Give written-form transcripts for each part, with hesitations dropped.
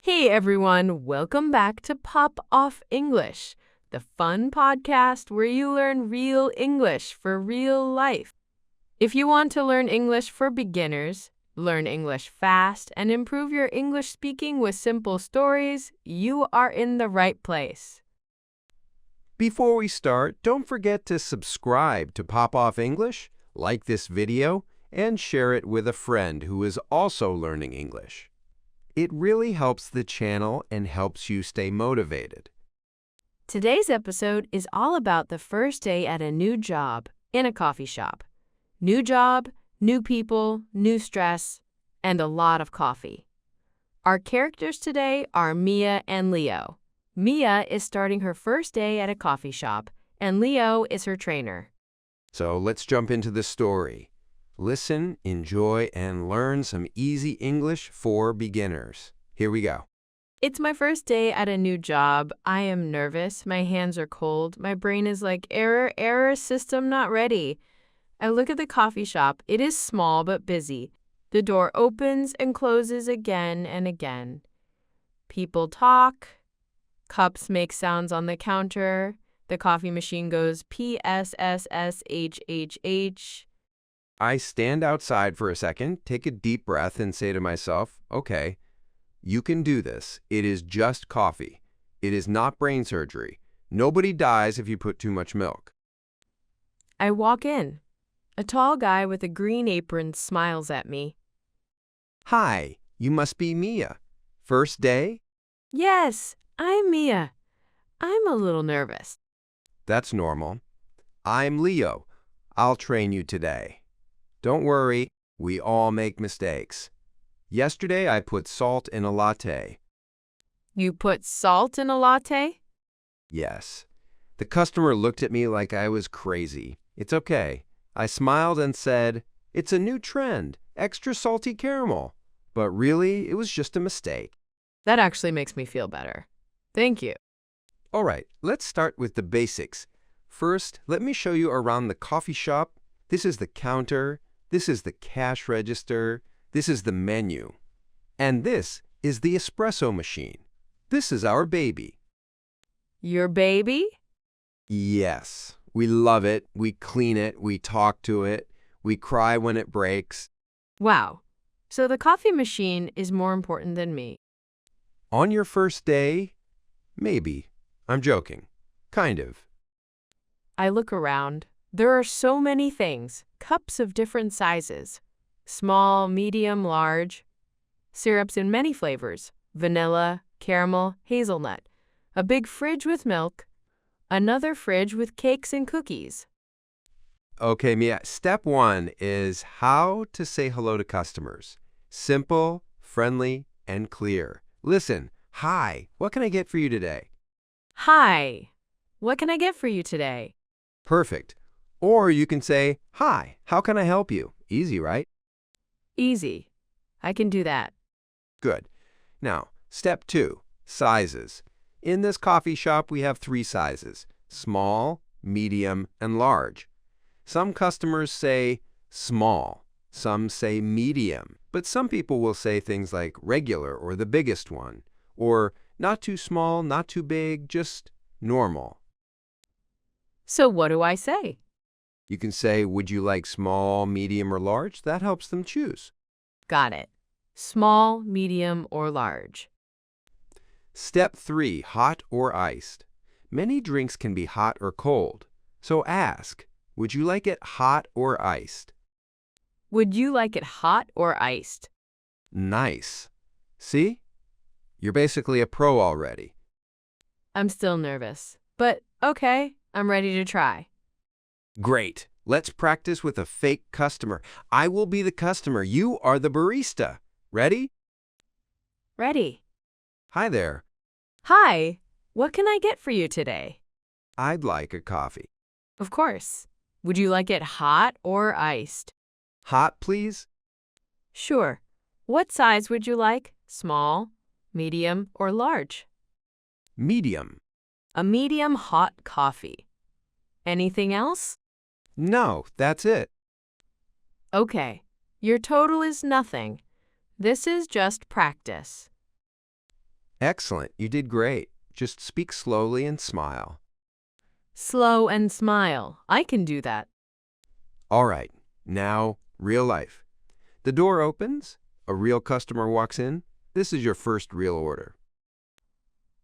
Hey everyone, welcome back to Pop Off English, the fun podcast where you learn real English for real life. If you want to learn English for beginners, learn English fast, and improve your English speaking with simple stories, you are in the right place. Before we start, don't forget to subscribe to Pop Off English, like this video, and share it with a friend who is also learning English. It really helps the channel and helps you stay motivated. Today's episode is all about the first day at a new job in a coffee shop. New job, new people, new stress, and a lot of coffee. Our characters today are Mia and Leo. Mia is starting her first day at a coffee shop, and Leo is her trainer. So let's jump into the story. Listen, enjoy, and learn some easy English for beginners. Here we go. It's my first day at a new job. I am nervous. My hands are cold. My brain is like, error, system not ready. I look at the coffee shop. It is small but busy. The door opens and closes again and again. People talk. Cups make sounds on the counter. The coffee machine goes PSSSHHH. I stand outside for a second, take a deep breath, and say to myself, okay, you can do this. It is just coffee. It is not brain surgery. Nobody dies if you put too much milk. I walk in. A tall guy with a green apron smiles at me. Hi, you must be Mia. First day? Yes, I'm Mia. I'm a little nervous. That's normal. I'm Leo. I'll train you today. Don't worry, we all make mistakes. Yesterday, I put salt in a latte. You put salt in a latte? Yes. The customer looked at me like I was crazy. It's okay. I smiled and said, it's a new trend, extra salty caramel. But really, it was just a mistake. That actually makes me feel better. Thank you. All right, let's start with the basics. First, let me show you around the coffee shop. This is the counter. This is the cash register. This is the menu. And this is the espresso machine. This is our baby. Your baby? Yes, we love it. We clean it. We talk to it. We cry when it breaks. Wow. So the coffee machine is more important than me. On your first day? Maybe. I'm joking. Kind of. I look around. There are so many things, cups of different sizes, small, medium, large, syrups in many flavors, vanilla, caramel, hazelnut, a big fridge with milk, another fridge with cakes and cookies. Okay, Mia, step one is how to say hello to customers. Simple, friendly, and clear. Listen, hi, what can I get for you today? Hi, what can I get for you today? Perfect. Or you can say, hi, how can I help you? Easy, right? Easy. I can do that. Good. Now, step two, sizes. In this coffee shop, we have 3 sizes, small, medium, and large. Some customers say small, some say medium, but some people will say things like regular or the biggest one, or not too small, not too big, just normal. So what do I say? You can say, would you like small, medium, or large? That helps them choose. Got it. Small, medium, or large. Step 3, hot or iced. Many drinks can be hot or cold. So ask, would you like it hot or iced? Would you like it hot or iced? Nice. See? You're basically a pro already. I'm still nervous, but okay, I'm ready to try. Great. Let's practice with a fake customer. I will be the customer. You are the barista. Ready? Ready. Hi there. Hi, what can I get for you today? I'd like a coffee. Of course. Would you like it hot or iced? Hot, please? Sure. What size would you like? Small, medium, or large? Medium. A medium hot coffee. Anything else? No, that's it. Okay. Your total is nothing. This is just practice. Excellent. You did great. Just speak slowly and smile. Slow and smile. I can do that. All right. Now, real life. The door opens. A real customer walks in. This is your first real order.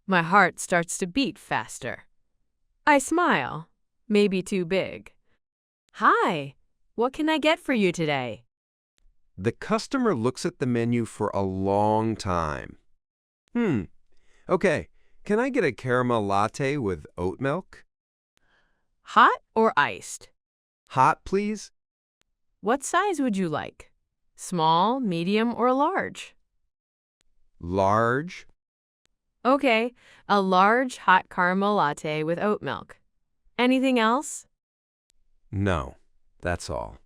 My heart starts to beat faster. I smile. Maybe too big. Hi, what can I get for you today? The customer looks at the menu for a long time. Okay. Can I get a caramel latte with oat milk? Hot or iced? Hot, please? What size would you like? Small, medium, or large? Large? Okay, a large hot caramel latte with oat milk. Anything else? No, that's all.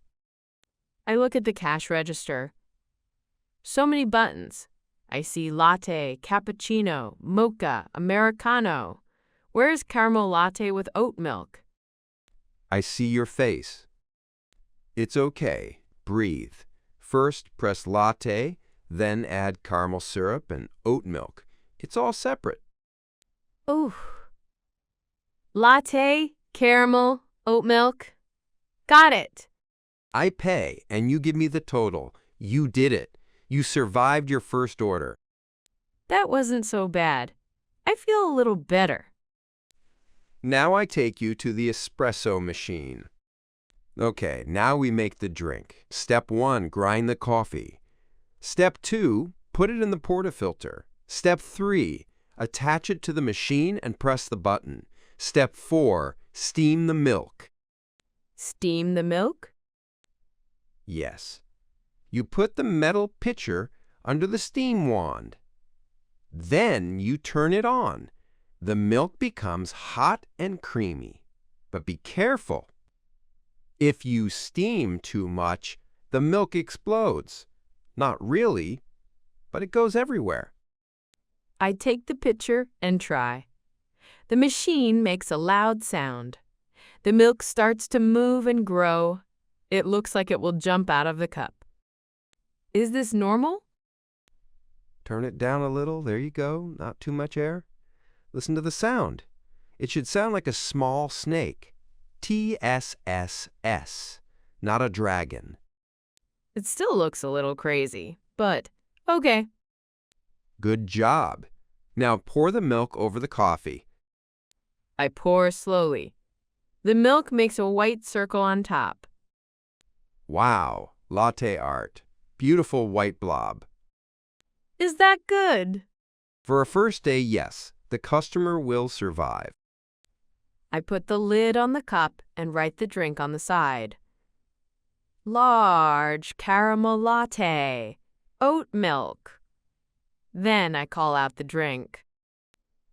I look at the cash register. So many buttons. I see latte, cappuccino, mocha, Americano. Where's caramel latte with oat milk? I see your face. It's okay. Breathe. First, press latte, then add caramel syrup and oat milk. It's all separate. Ooh. Latte, caramel, oat milk. Got it. I pay, and you give me the total. You did it. You survived your first order. That wasn't so bad. I feel a little better. Now I take you to the espresso machine. Okay, now we make the drink. Step 1, grind the coffee. Step 2, put it in the portafilter. Step 3, attach it to the machine and press the button. Step 4, steam the milk. Steam the milk? Yes. You put the metal pitcher under the steam wand. Then you turn it on. The milk becomes hot and creamy. But be careful. If you steam too much, the milk explodes. Not really, but it goes everywhere. I take the pitcher and try. The machine makes a loud sound. The milk starts to move and grow. It looks like it will jump out of the cup. Is this normal? Turn it down a little. There you go. Not too much air. Listen to the sound. It should sound like a small snake. TSSS, not a dragon. It still looks a little crazy, but okay. Good job. Now pour the milk over the coffee. I pour slowly. The milk makes a white circle on top. Wow, latte art. Beautiful white blob. Is that good? For a first day, yes, the customer will survive. I put the lid on the cup and write the drink on the side. Large caramel latte, oat milk. Then I call out the drink.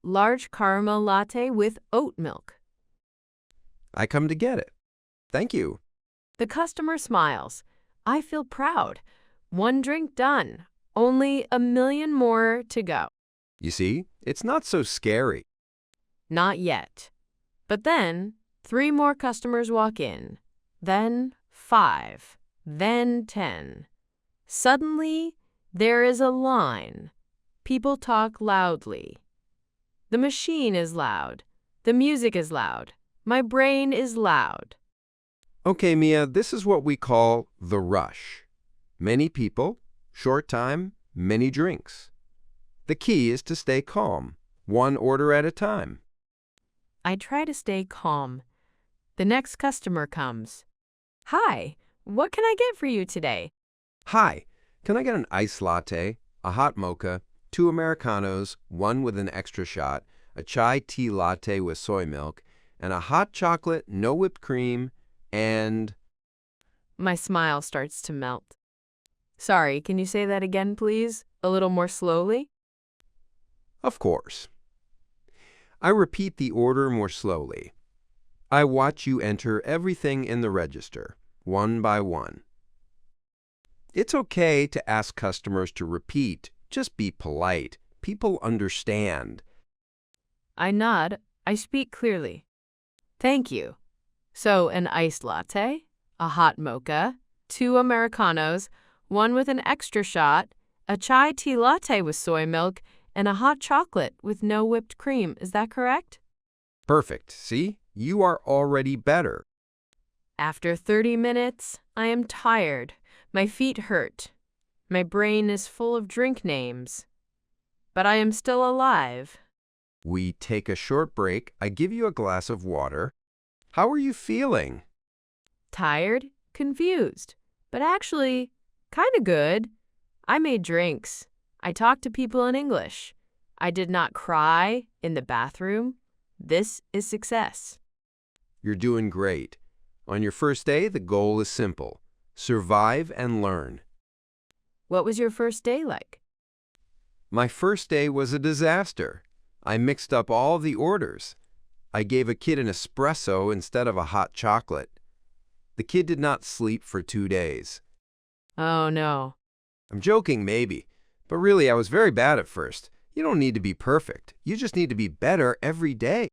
Large caramel latte with oat milk. I come to get it. Thank you. The customer smiles. I feel proud. One drink done. Only 1,000,000 more to go. You see, it's not so scary. Not yet. But then 3 more customers walk in. Then 5. Then 10. Suddenly, there is a line. People talk loudly. The machine is loud. The music is loud. My brain is loud. Okay, Mia, this is what we call the rush. Many people, short time, many drinks. The key is to stay calm, one order at a time. I try to stay calm. The next customer comes. Hi, what can I get for you today? Hi, can I get an iced latte, a hot mocha, 2 Americanos, one with an extra shot, a chai tea latte with soy milk, and a hot chocolate, no whipped cream, and... My smile starts to melt. Sorry, can you say that again, please? A little more slowly? Of course. I repeat the order more slowly. I watch you enter everything in the register, one by one. It's okay to ask customers to repeat. Just be polite. People understand. I nod. I speak clearly. Thank you. So, an iced latte, a hot mocha, 2 Americanos, one with an extra shot, a chai tea latte with soy milk, and a hot chocolate with no whipped cream. Is that correct? Perfect. See? You are already better. After 30 minutes, I am tired. My feet hurt. My brain is full of drink names. But I am still alive. We take a short break. I give you a glass of water. How are you feeling? Tired, confused, but actually kind of good. I made drinks. I talked to people in English. I did not cry in the bathroom. This is success. You're doing great. On your first day, the goal is simple. Survive and learn. What was your first day like? My first day was a disaster. I mixed up all the orders. I gave a kid an espresso instead of a hot chocolate. The kid did not sleep for 2 days. Oh no. I'm joking, maybe, but really I was very bad at first. You don't need to be perfect. You just need to be better every day.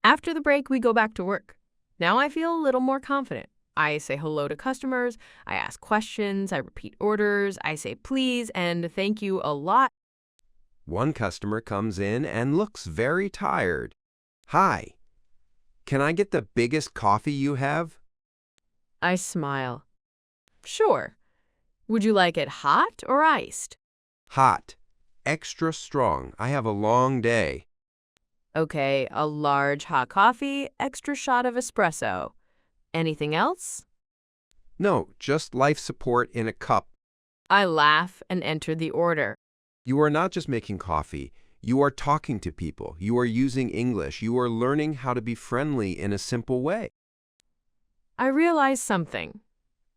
After the break, we go back to work. Now I feel a little more confident. I say hello to customers, I ask questions, I repeat orders, I say please and thank you a lot. One customer comes in and looks very tired. Hi, can I get the biggest coffee you have? I smile. Sure. Would you like it hot or iced? Hot. Extra strong. I have a long day. Okay, a large hot coffee, extra shot of espresso. Anything else? No, just life support in a cup. I laugh and enter the order. You are not just making coffee. You are talking to people. You are using English. You are learning how to be friendly in a simple way. I realize something.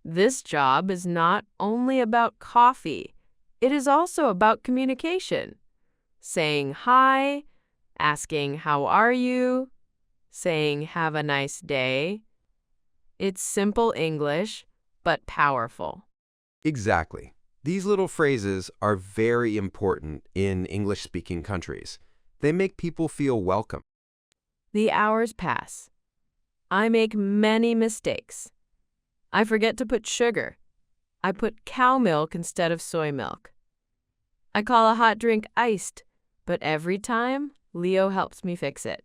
This job is not only about coffee. It is also about communication. Saying hi, asking how are you, saying have a nice day. It's simple English, but powerful. Exactly. These little phrases are very important in English-speaking countries. They make people feel welcome. The hours pass. I make many mistakes. I forget to put sugar. I put cow milk instead of soy milk. I call a hot drink iced, but every time, Leo helps me fix it.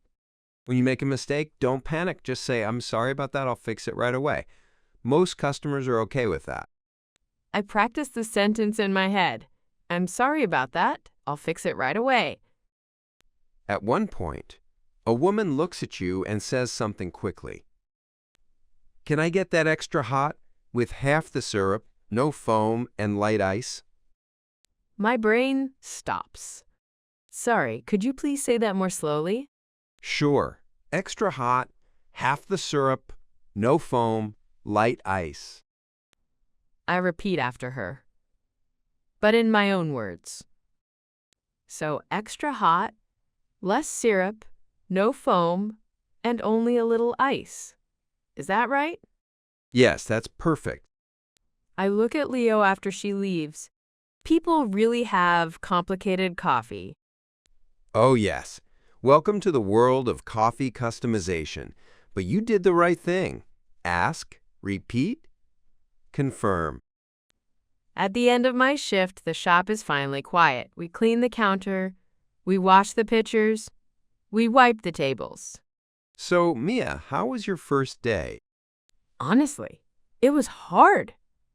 When you make a mistake, don't panic. Just say, I'm sorry about that. I'll fix it right away. Most customers are okay with that. I practice the sentence in my head. I'm sorry about that. I'll fix it right away. At one point, a woman looks at you and says something quickly. Can I get that extra hot with half the syrup, no foam, and light ice? My brain stops. Sorry, could you please say that more slowly? Sure. Extra hot, half the syrup, no foam, light ice. I repeat after her, but in my own words. So extra hot, less syrup, no foam, and only a little ice. Is that right? Yes, that's perfect. I look at Leo after she leaves. People really have complicated coffee. Oh, yes. Welcome to the world of coffee customization. But you did the right thing. Ask, repeat, confirm. At the end of my shift, the shop is finally quiet. We clean the counter, we wash the pitchers, we wipe the tables. So, Mia, how was your first day? Honestly, it was hard.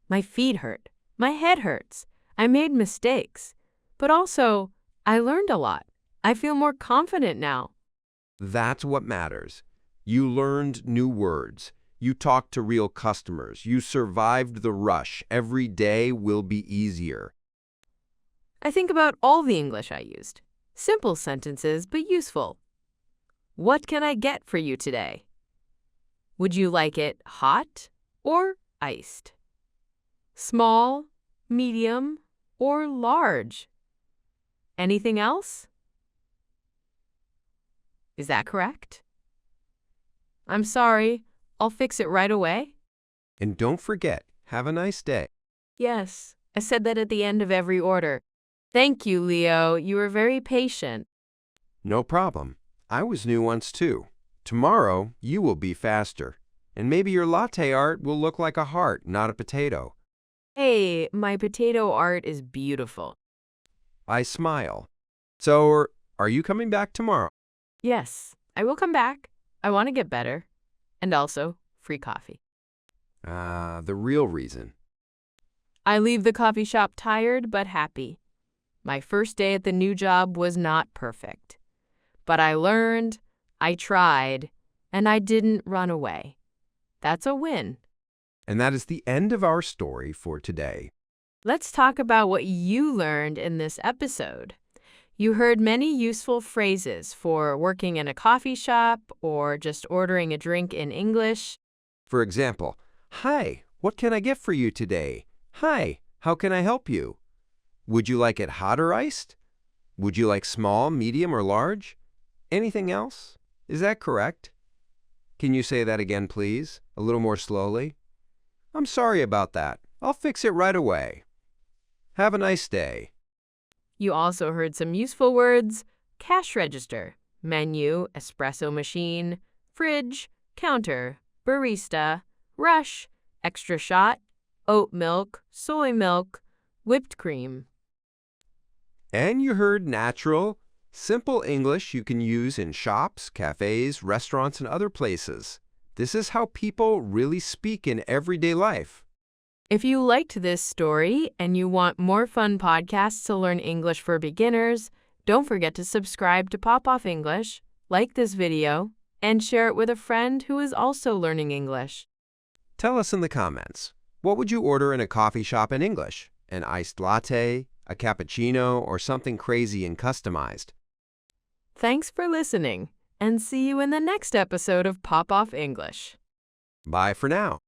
My feet hurt. My head hurts. I made mistakes. But also, I learned a lot. I feel more confident now. That's what matters. You learned new words. You talked to real customers. You survived the rush. Every day will be easier. I think about all the English I used. Simple sentences, but useful. What can I get for you today? Would you like it hot or iced? Small, medium, or large? Anything else? Is that correct? I'm sorry. I'll fix it right away. And don't forget, have a nice day. Yes, I said that at the end of every order. Thank you, Leo. You were very patient. No problem. I was new once too. Tomorrow, you will be faster. And maybe your latte art will look like a heart, not a potato. Hey, my potato art is beautiful. I smile. So, are you coming back tomorrow? Yes, I will come back. I want to get better. And also, free coffee. The real reason. I leave the coffee shop tired but happy. My first day at the new job was not perfect. But I learned, I tried, and I didn't run away. That's a win. And that is the end of our story for today. Let's talk about what you learned in this episode. You heard many useful phrases for working in a coffee shop or just ordering a drink in English. For example, "Hi, what can I get for you today?" "Hi, how can I help you?" "Would you like it hot or iced?" "Would you like small, medium, or large?" Anything else? Is that correct? Can you say that again, please? A little more slowly? "I'm sorry about that. I'll fix it right away." Have a nice day. You also heard some useful words: cash register, menu, espresso machine, fridge, counter, barista, rush, extra shot, oat milk, soy milk, whipped cream. And you heard natural, simple English you can use in shops, cafes, restaurants, and other places. This is how people really speak in everyday life. If you liked this story and you want more fun podcasts to learn English for beginners, don't forget to subscribe to Pop Off English, like this video, and share it with a friend who is also learning English. Tell us in the comments, what would you order in a coffee shop in English? An iced latte, a cappuccino, or something crazy and customized? Thanks for listening, and see you in the next episode of Pop Off English. Bye for now.